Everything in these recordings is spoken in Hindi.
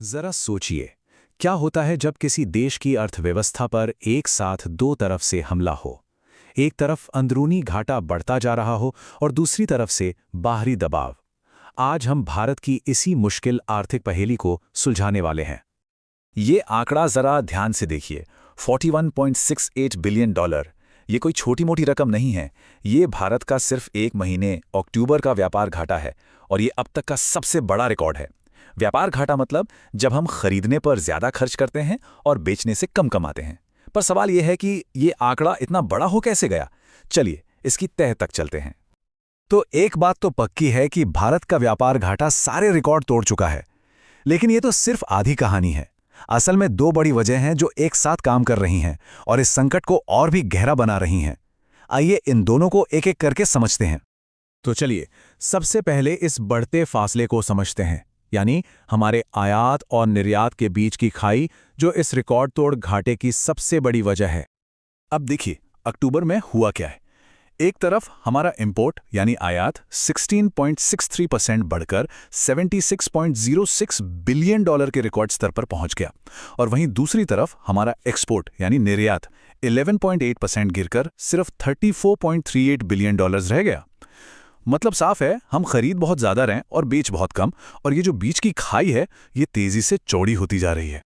जरा सोचिए, क्या होता है जब किसी देश की अर्थव्यवस्था पर एक साथ दो तरफ से हमला हो। एक तरफ अंदरूनी घाटा बढ़ता जा रहा हो और दूसरी तरफ से बाहरी दबाव। आज हम भारत की इसी मुश्किल आर्थिक पहेली को सुलझाने वाले हैं। ये आंकड़ा जरा ध्यान से देखिए, 41.68 बिलियन डॉलर। ये कोई छोटी मोटी रकम नहीं है। ये भारत का सिर्फ एक महीने अक्टूबर का व्यापार घाटा है और ये अब तक का सबसे बड़ा रिकॉर्ड है। व्यापार घाटा मतलब जब हम खरीदने पर ज्यादा खर्च करते हैं और बेचने से कम कमाते हैं। पर सवाल यह है कि ये आंकड़ा इतना बड़ा हो कैसे गया। चलिए इसकी तह तक चलते हैं। तो एक बात तो पक्की है कि भारत का व्यापार घाटा सारे रिकॉर्ड तोड़ चुका है। लेकिन ये तो सिर्फ आधी कहानी है। असल में दो बड़ी वजह हैं जो एक साथ काम कर रही हैं और इस संकट को और भी गहरा बना रही हैं। आइए इन दोनों को एक एक करके समझते हैं। तो चलिए सबसे पहले इस बढ़ते फासले को समझते हैं, यानी हमारे आयात और निर्यात के बीच की खाई, जो इस रिकॉर्ड तोड़ घाटे की सबसे बड़ी वजह है। अब देखिए अक्टूबर में हुआ क्या है। एक तरफ हमारा इंपोर्ट यानी आयात 16.63% बढ़कर 76.06 बिलियन डॉलर के रिकॉर्ड स्तर पर पहुंच गया और वहीं दूसरी तरफ हमारा एक्सपोर्ट यानी निर्यात 11.8% गिरकर सिर्फ 34.38 बिलियन डॉलर्स रह गया। मतलब साफ है, हम खरीद बहुत ज्यादा रहे और बेच बहुत कम, और ये जो बीच की खाई है ये तेजी से चौड़ी होती जा रही है।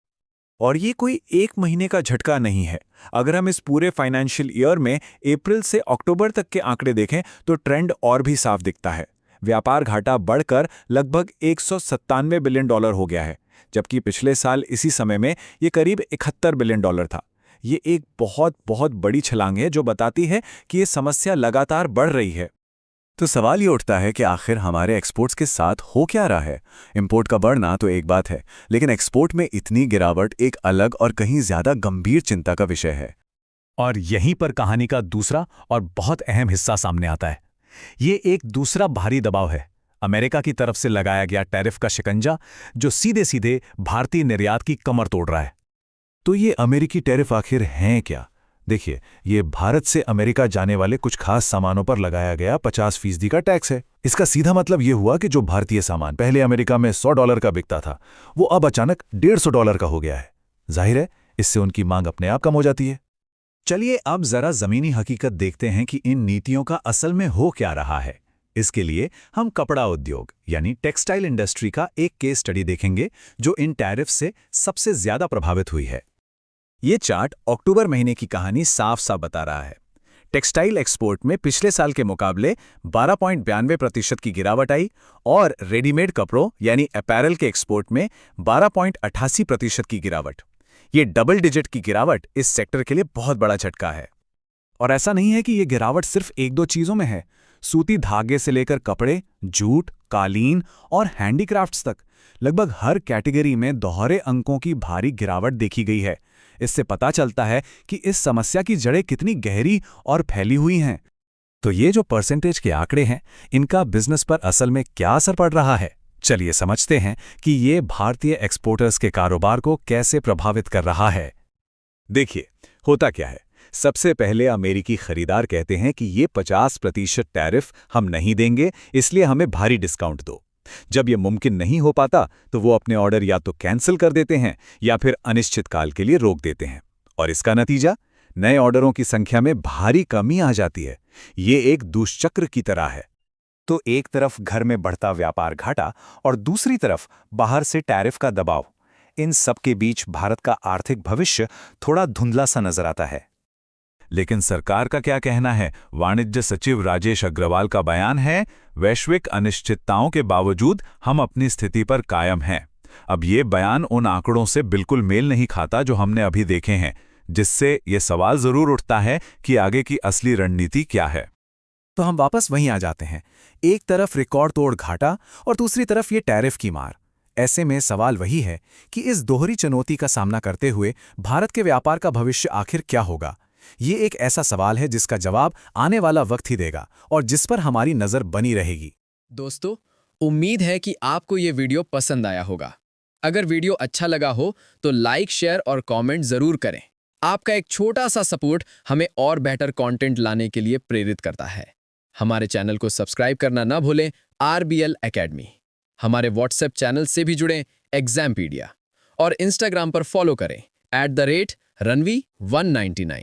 और ये कोई एक महीने का झटका नहीं है। अगर हम इस पूरे फाइनेंशियल ईयर में अप्रैल से अक्टूबर तक के आंकड़े देखें तो ट्रेंड और भी साफ दिखता है। व्यापार घाटा बढ़कर लगभग 197 बिलियन डॉलर हो गया है, जबकि पिछले साल इसी समय में ये करीब 71 बिलियन डॉलर था। ये एक बहुत बहुत बड़ी छलांग है जो बताती है कि ये समस्या लगातार बढ़ रही है। तो सवाल ये उठता है कि आखिर हमारे एक्सपोर्ट्स के साथ हो क्या रहा है। इंपोर्ट का बढ़ना तो एक बात है, लेकिन एक्सपोर्ट में इतनी गिरावट एक अलग और कहीं ज्यादा गंभीर चिंता का विषय है। और यहीं पर कहानी का दूसरा और बहुत अहम हिस्सा सामने आता है। ये एक दूसरा भारी दबाव है, अमेरिका की तरफ से लगाया गया टैरिफ का शिकंजा, जो सीधे सीधे भारतीय निर्यात की कमर तोड़ रहा है। तो ये अमेरिकी टैरिफ आखिर हैं क्या? देखिए, ये भारत से अमेरिका जाने वाले कुछ खास सामानों पर लगाया गया 50% का टैक्स है। इसका सीधा मतलब ये हुआ कि जो भारतीय सामान पहले अमेरिका में $100 का बिकता था, वो अब अचानक $150 का हो गया है। जाहिर है, इससे उनकी मांग अपने आप कम हो जाती है। चलिए अब जरा जमीनी हकीकत देखते हैं कि इन नीतियों का असल में हो क्या रहा है। इसके लिए हम कपड़ा उद्योग यानी टेक्सटाइल इंडस्ट्री का एक केस स्टडी देखेंगे, जो इन टैरिफ से सबसे ज्यादा प्रभावित हुई है। ये चार्ट अक्टूबर महीने की कहानी साफ साफ बता रहा है। टेक्सटाइल एक्सपोर्ट में पिछले साल के मुकाबले 12.92% की गिरावट आई और रेडीमेड कपड़ों यानी अपैरल के एक्सपोर्ट में 12.88% की गिरावट। ये डबल डिजिट की गिरावट इस सेक्टर के लिए बहुत बड़ा झटका है। और ऐसा नहीं है कि ये गिरावट सिर्फ एक दो चीजों में है। सूती धागे से लेकर कपड़े, जूट, कालीन और हैंडीक्राफ्ट्स तक लगभग हर कैटेगरी में दोहरे अंकों की भारी गिरावट देखी गई है। इससे पता चलता है कि इस समस्या की जड़ें कितनी गहरी और फैली हुई हैं। तो ये जो परसेंटेज के आंकड़े हैं, इनका बिजनेस पर असल में क्या असर पड़ रहा है? चलिए समझते हैं कि ये भारतीय एक्सपोर्टर्स के कारोबार को कैसे प्रभावित कर रहा है। देखिए होता क्या है। सबसे पहले अमेरिकी खरीदार कहते हैं कि ये 50% टैरिफ हम नहीं देंगे, इसलिए हमें भारी डिस्काउंट दो। जब यह मुमकिन नहीं हो पाता तो वो अपने ऑर्डर या तो कैंसिल कर देते हैं या फिर अनिश्चित काल के लिए रोक देते हैं, और इसका नतीजा नए ऑर्डरों की संख्या में भारी कमी आ जाती है। ये एक दुष्चक्र की तरह है। तो एक तरफ घर में बढ़ता व्यापार घाटा और दूसरी तरफ बाहर से टैरिफ का दबाव, इन सब के बीच भारत का आर्थिक भविष्य थोड़ा धुंधला सा नजर आता है। लेकिन सरकार का क्या कहना है? वाणिज्य सचिव राजेश अग्रवाल का बयान है, वैश्विक अनिश्चितताओं के बावजूद हम अपनी स्थिति पर कायम हैं। अब ये बयान उन आंकड़ों से बिल्कुल मेल नहीं खाता जो हमने अभी देखे हैं, जिससे ये सवाल जरूर उठता है कि आगे की असली रणनीति क्या है। तो हम वापस वहीं आ जाते हैं। एक तरफ रिकॉर्ड तोड़ घाटा और दूसरी तरफ ये टैरिफ की मार। ऐसे में सवाल वही है कि इस दोहरी चुनौती का सामना करते हुए भारत के व्यापार का भविष्य आखिर क्या होगा। ये एक ऐसा सवाल है जिसका जवाब आने वाला वक्त ही देगा और जिस पर हमारी नजर बनी रहेगी। दोस्तों, उम्मीद है कि आपको ये वीडियो पसंद आया होगा। अगर वीडियो अच्छा लगा हो तो लाइक, शेयर और कमेंट जरूर करें। आपका एक छोटा सा सपोर्ट हमें और बेहतर कंटेंट लाने के लिए प्रेरित करता है। हमारे चैनल को सब्सक्राइब करना ना भूलें। RBL academy. हमारे व्हाट्सएप चैनल से भी जुड़ें, एग्जामपीडिया। और इंस्टाग्राम पर फॉलो करें @ranvi199।